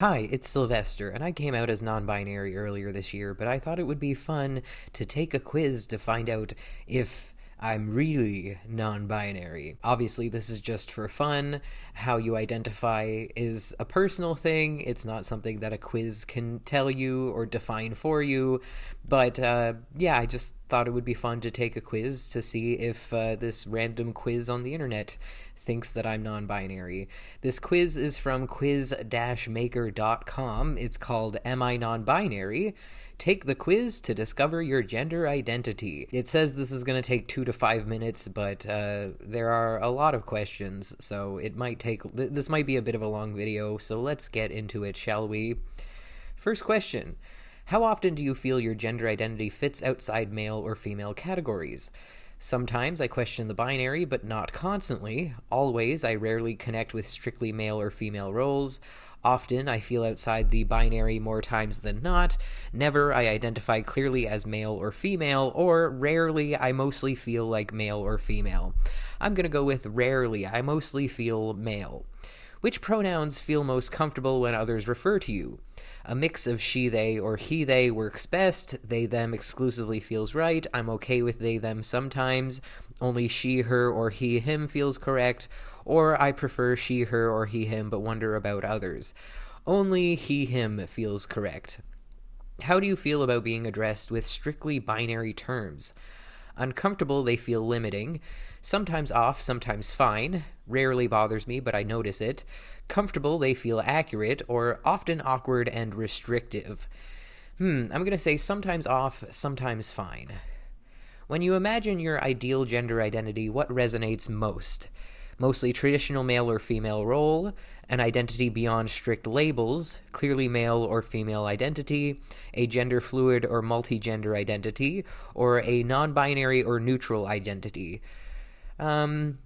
Hi, it's Sylvester, and I came out as non-binary earlier this year, but I thought it would be fun to take a quiz to find out if I'm really non-binary. Obviously, this is just for fun. How you identify is a personal thing. It's not something that a quiz can tell you or define for you. But yeah, I just thought it would be fun to take a quiz to see if this random quiz on the internet thinks that I'm non-binary. This quiz is from quiz-maker.com. It's called Am I Non-Binary? Take the quiz to discover your gender identity. It says this is going to take 2 to 5 minutes, but there are a lot of questions, so it might take. This might be a bit of a long video, so let's get into it, shall we? First question. How often do you feel your gender identity fits outside male or female categories? Sometimes I question the binary, but not constantly. Always, I rarely connect with strictly male or female roles. Often, I feel outside the binary more times than not. Never, I identify clearly as male or female, or rarely, I mostly feel like male or female. I'm gonna go with rarely, I mostly feel male. Which pronouns feel most comfortable when others refer to you? A mix of she, they, or he, they works best. They, them exclusively feels right. I'm okay with they, them sometimes. Only she, her, or he, him feels correct. Or I prefer she, her, or he, him, but wonder about others. Only he, him feels correct. How do you feel about being addressed with strictly binary terms? Uncomfortable, they feel limiting. Sometimes off, sometimes fine. Rarely bothers me, but I notice it. Comfortable, they feel accurate, or often awkward and restrictive. I'm going to say sometimes off, sometimes fine. When you imagine your ideal gender identity, what resonates most? Mostly traditional male or female role, an identity beyond strict labels, clearly male or female identity, a gender fluid or multi-gender identity, or a non-binary or neutral identity. When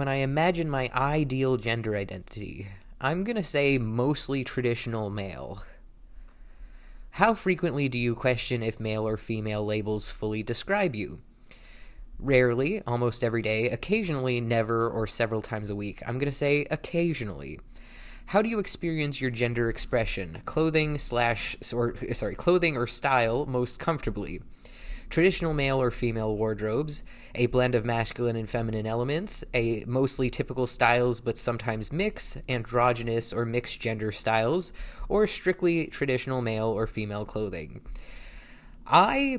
I imagine my ideal gender identity, I'm gonna say mostly traditional male. How frequently do you question if male or female labels fully describe you? Rarely, almost every day, occasionally, never, or several times a week. I'm gonna say occasionally. How do you experience your gender expression, clothing or style most comfortably? Traditional male or female wardrobes, a blend of masculine and feminine elements, a mostly typical styles but sometimes mix, androgynous or mixed gender styles, or strictly traditional male or female clothing. I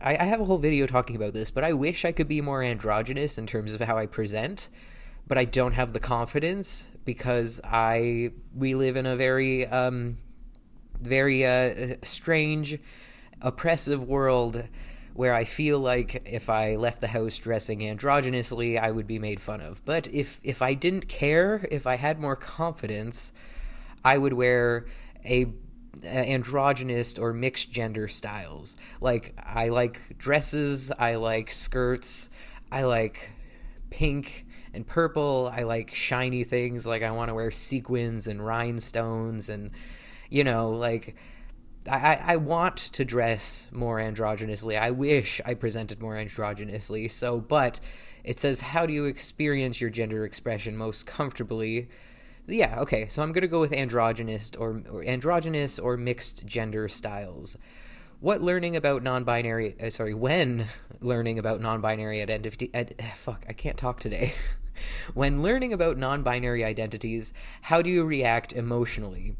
have a whole video talking about this, but I wish I could be more androgynous in terms of how I present, but I don't have the confidence because we live in a very strange, oppressive world where I feel like if I left the house dressing androgynously, I would be made fun of. But if I didn't care, if I had more confidence, I would wear a androgynous or mixed gender styles. Like, I like dresses, I like skirts, I like pink and purple, I like shiny things, like I want to wear sequins and rhinestones and, like, I want to dress more androgynously. I wish I presented more androgynously. But it says, how do you experience your gender expression most comfortably? Yeah, okay, so I'm going to go with androgynous or mixed gender styles. When learning about non-binary identity, I can't talk today. When learning about non-binary identities, how do you react emotionally?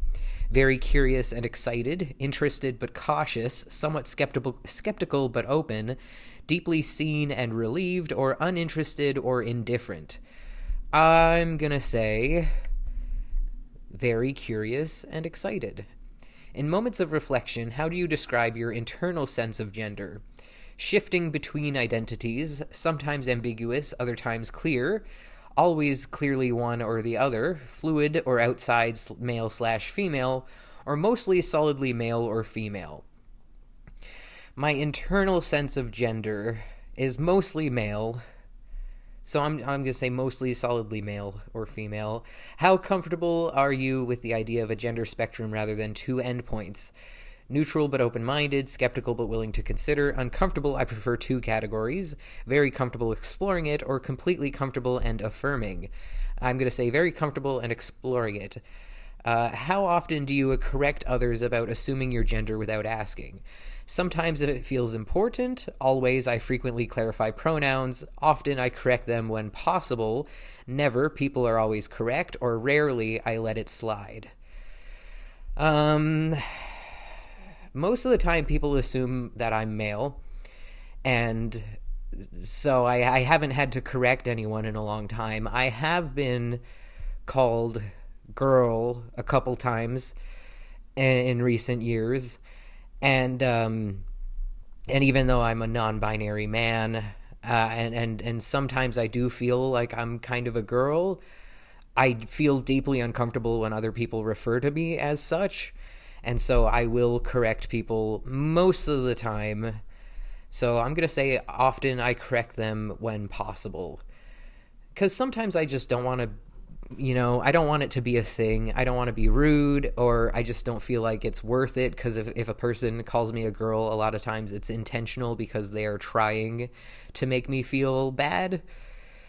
Very curious and excited, interested but cautious, somewhat skeptical but open, deeply seen and relieved, or uninterested or indifferent. I'm gonna say very curious and excited. In moments of reflection, how do you describe your internal sense of gender? Shifting between identities, sometimes ambiguous, other times clear, always clearly one or the other, fluid or outside male/female, or mostly solidly male or female. My internal sense of gender is mostly male, so I'm going to say mostly solidly male or female. How comfortable are you with the idea of a gender spectrum rather than two endpoints? Neutral but open-minded, skeptical but willing to consider, uncomfortable, I prefer two categories, very comfortable exploring it, or completely comfortable and affirming. I'm going to say very comfortable and exploring it. How often do you correct others about assuming your gender without asking? Sometimes if it feels important. Always, I frequently clarify pronouns. Often I correct them when possible. Never, people are always correct, or rarely, I let it slide. Most of the time people assume that I'm male, and so I haven't had to correct anyone in a long time. I have been called girl a couple times in recent years, and even though I'm a non-binary man, and sometimes I do feel like I'm kind of a girl, I feel deeply uncomfortable when other people refer to me as such, and so I will correct people most of the time. So I'm going to say often I correct them when possible. Because sometimes I just don't want to, I don't want it to be a thing. I don't want to be rude, or I just don't feel like it's worth it, because if a person calls me a girl, a lot of times it's intentional because they are trying to make me feel bad.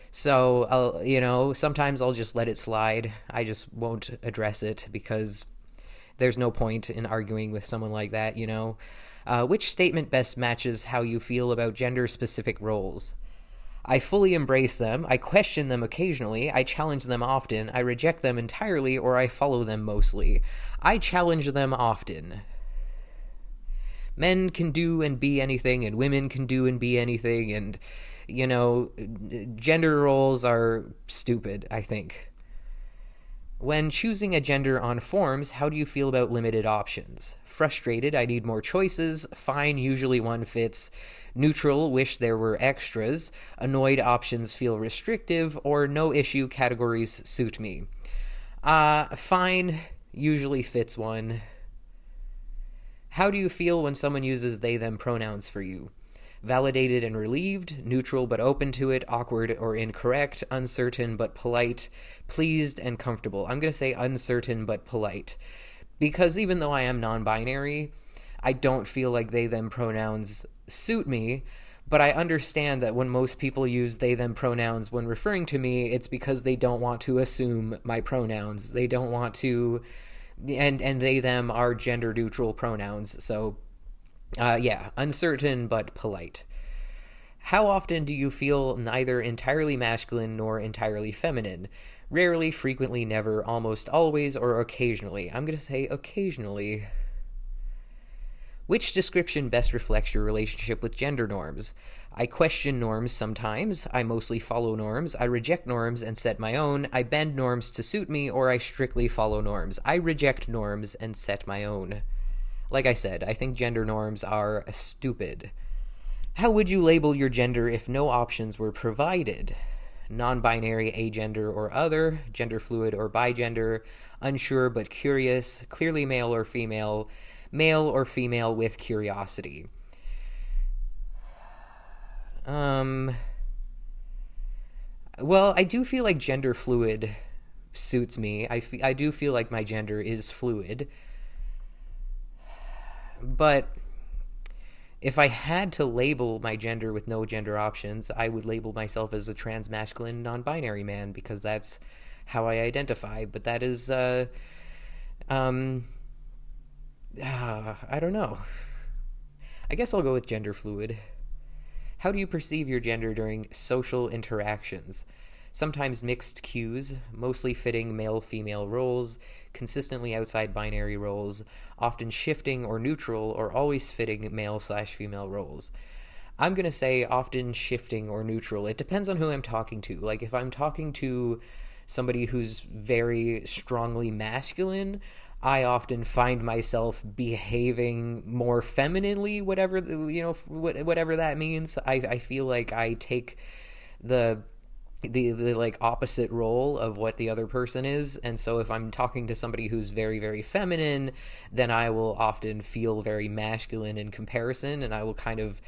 So, sometimes I'll just let it slide. I just won't address it because there's no point in arguing with someone like that, Which statement best matches how you feel about gender-specific roles? I fully embrace them. I question them occasionally. I challenge them often. I reject them entirely, or I follow them mostly. I challenge them often. Men can do and be anything, and women can do and be anything, and, gender roles are stupid, I think. When choosing a gender on forms, how do you feel about limited options? Frustrated, I need more choices. Fine, usually one fits. Neutral, wish there were extras. Annoyed, options feel restrictive. Or no issue, categories suit me. Fine, usually fits one. How do you feel when someone uses they, them pronouns for you? Validated and relieved, neutral but open to it, awkward or incorrect, uncertain but polite, pleased and comfortable. I'm going to say uncertain but polite, because even though I am non-binary, I don't feel like they, them pronouns suit me, but I understand that when most people use they, them pronouns when referring to me, it's because they don't want to assume my pronouns. They don't want to, and they, them are gender-neutral pronouns, so uncertain but polite. How often do you feel neither entirely masculine nor entirely feminine? Rarely, frequently, never, almost always, or occasionally. I'm going to say occasionally. Which description best reflects your relationship with gender norms? I question norms sometimes. I mostly follow norms. I reject norms and set my own. I bend norms to suit me, or I strictly follow norms. I reject norms and set my own. Like I said, I think gender norms are stupid. How would you label your gender if no options were provided? Non-binary, agender, or other, gender fluid or bigender, unsure but curious, clearly male or female with curiosity. Well, I do feel like gender fluid suits me. I do feel like my gender is fluid. But if I had to label my gender with no gender options, I would label myself as a trans-masculine non-binary man, because that's how I identify. But that is, I don't know. I guess I'll go with gender fluid. How do you perceive your gender during social interactions? Sometimes mixed cues, mostly fitting male-female roles, consistently outside binary roles, often shifting or neutral, or always fitting male/female roles. I'm going to say often shifting or neutral. It depends on who I'm talking to. Like, if I'm talking to somebody who's very strongly masculine, I often find myself behaving more femininely, whatever that means. I feel like I take the like opposite role of what the other person is, and so if I'm talking to somebody who's very, very feminine, then I will often feel very masculine in comparison, and I will kind of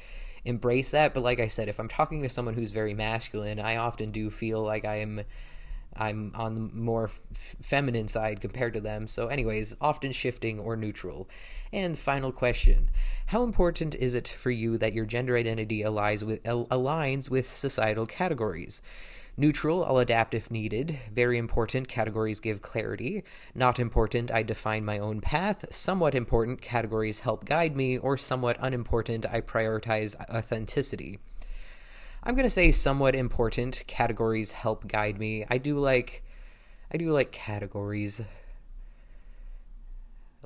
embrace that. But like I said, if I'm talking to someone who's very masculine, I often do feel like I'm on the more feminine side compared to them. So anyways, often shifting or neutral. And final question: how important is it for you that your gender identity aligns with societal categories? Neutral, I'll adapt if needed. Very important, categories give clarity. Not important, I define my own path. Somewhat important, categories help guide me. Or somewhat unimportant, I prioritize authenticity. I'm going to say somewhat important, categories help guide me. I do like categories.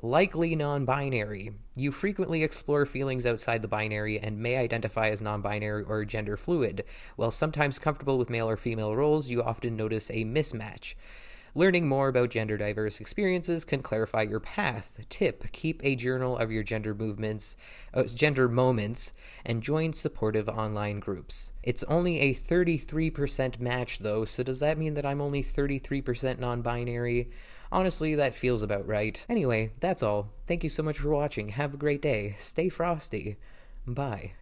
Likely non-binary. You frequently explore feelings outside the binary and may identify as non-binary or gender fluid. While sometimes comfortable with male or female roles, you often notice a mismatch. Learning more about gender diverse experiences can clarify your path. Tip: keep a journal of your gender moments, and join supportive online groups. It's only a 33% match though, so does that mean that I'm only 33% non-binary? Honestly, that feels about right. Anyway, that's all. Thank you so much for watching. Have a great day. Stay frosty. Bye.